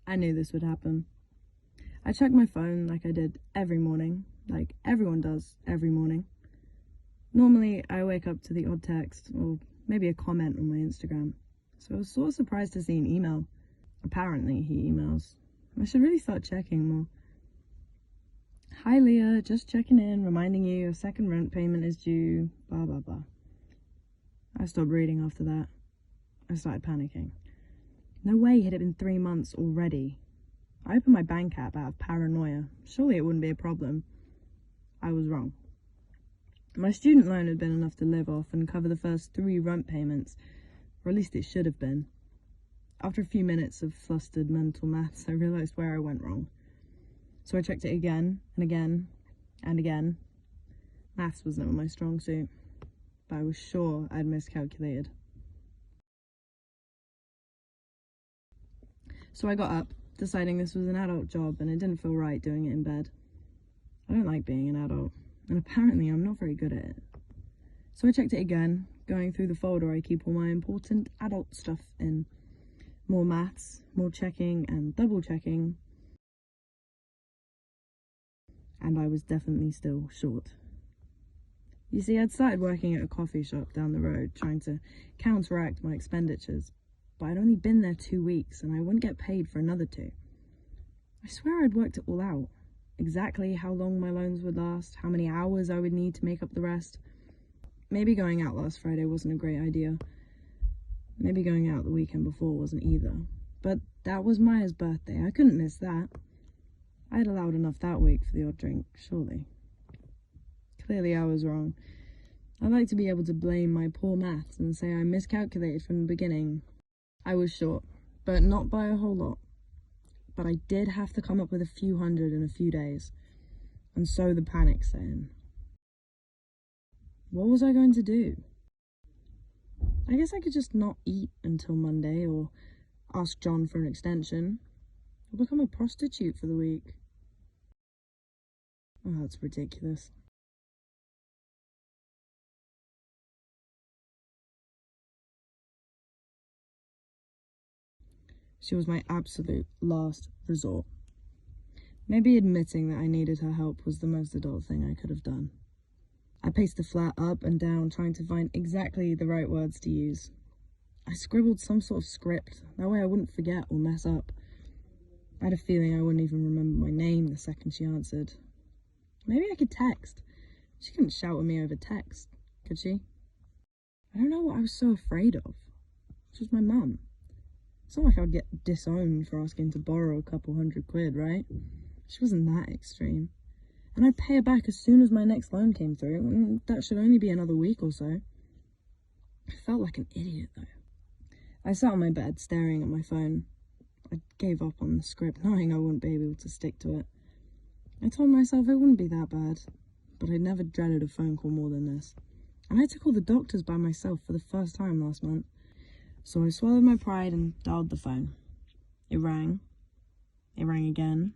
I knew this would happen. I checked my phone like I did every morning, like everyone does every morning. Normally, I wake up to the odd text or maybe a comment on my Instagram, so I was sort of surprised to see an email. Apparently, he emails. I should really start checking more. Hi Leah, just checking in, reminding you your second rent payment is due, blah blah blah. I stopped reading after that. I started panicking. No way had it been 3 months already. I opened my bank app out of paranoia. Surely it wouldn't be a problem. I was wrong. My student loan had been enough to live off and cover the first 3 rent payments, or at least it should have been. After a few minutes of flustered mental maths, I realised where I went wrong. So I checked it again, and again, and again. Maths was never my strong suit, but I was sure I'd miscalculated. So I got up, deciding this was an adult job and it didn't feel right doing it in bed. I don't like being an adult, and apparently I'm not very good at it. So I checked it again, going through the folder I keep all my important adult stuff in. More maths, more checking and double checking. And I was definitely still short. You see, I'd started working at a coffee shop down the road, trying to counteract my expenditures, but I'd only been there 2 weeks and I wouldn't get paid for another 2. I swear I'd worked it all out. Exactly how long my loans would last, how many hours I would need to make up the rest. Maybe going out last Friday wasn't a great idea. Maybe going out the weekend before wasn't either. But that was Maya's birthday. I couldn't miss that. I had allowed enough that week for the odd drink, surely. Clearly I was wrong. I'd like to be able to blame my poor maths and say I miscalculated from the beginning. I was short, but not by a whole lot. But I did have to come up with a few hundred in a few days, and so the panic set in. What was I going to do? I guess I could just not eat until Monday, or ask John for an extension, or become a prostitute for the week. Oh, that's ridiculous. She was my absolute last resort. Maybe admitting that I needed her help was the most adult thing I could have done. I paced the flat up and down, trying to find exactly the right words to use. I scribbled some sort of script, that way I wouldn't forget or mess up. I had a feeling I wouldn't even remember my name the second she answered. Maybe I could text. She couldn't shout at me over text, could she? I don't know what I was so afraid of. She was my mum. It's not like I'd get disowned for asking to borrow a couple £100, right? She wasn't that extreme. And I'd pay her back as soon as my next loan came through, and that should only be another week or so. I felt like an idiot, though. I sat on my bed, staring at my phone. I gave up on the script, knowing I wouldn't be able to stick to it. I told myself it wouldn't be that bad, but I'd never dreaded a phone call more than this. And I had to call the doctors by myself for the first time last month. So I swallowed my pride and dialed the phone. It rang. It rang again.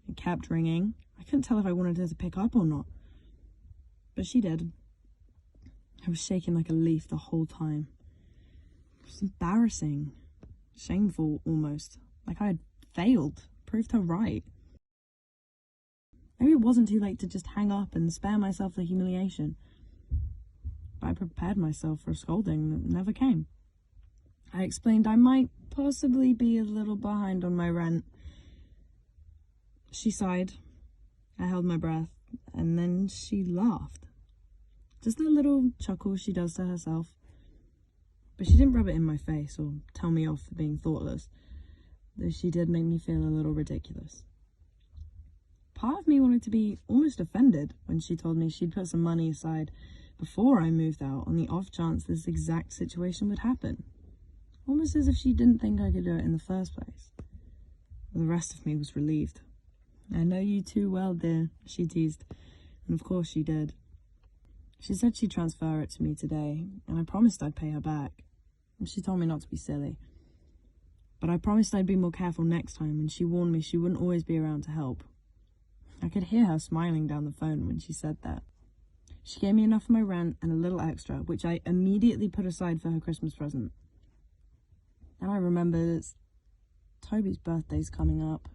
It kept ringing. I couldn't tell if I wanted her to pick up or not. But she did. I was shaking like a leaf the whole time. It was embarrassing. Shameful, almost. Like I had failed. Proved her right. Maybe it wasn't too late to just hang up and spare myself the humiliation. But I prepared myself for a scolding that never came. I explained I might possibly be a little behind on my rent. She sighed. I held my breath, and then she laughed. Just that little chuckle she does to herself. But she didn't rub it in my face or tell me off for being thoughtless, though she did make me feel a little ridiculous. Part of me wanted to be almost offended when she told me she'd put some money aside before I moved out on the off chance this exact situation would happen. Almost as if she didn't think I could do it in the first place. The rest of me was relieved. I know you too well, dear, she teased, and of course she did. She said she'd transfer it to me today, and I promised I'd pay her back. And she told me not to be silly. But I promised I'd be more careful next time, and she warned me she wouldn't always be around to help. I could hear her smiling down the phone when she said that. She gave me enough for my rent and a little extra, which I immediately put aside for her Christmas present. And I remembered Toby's birthday's coming up.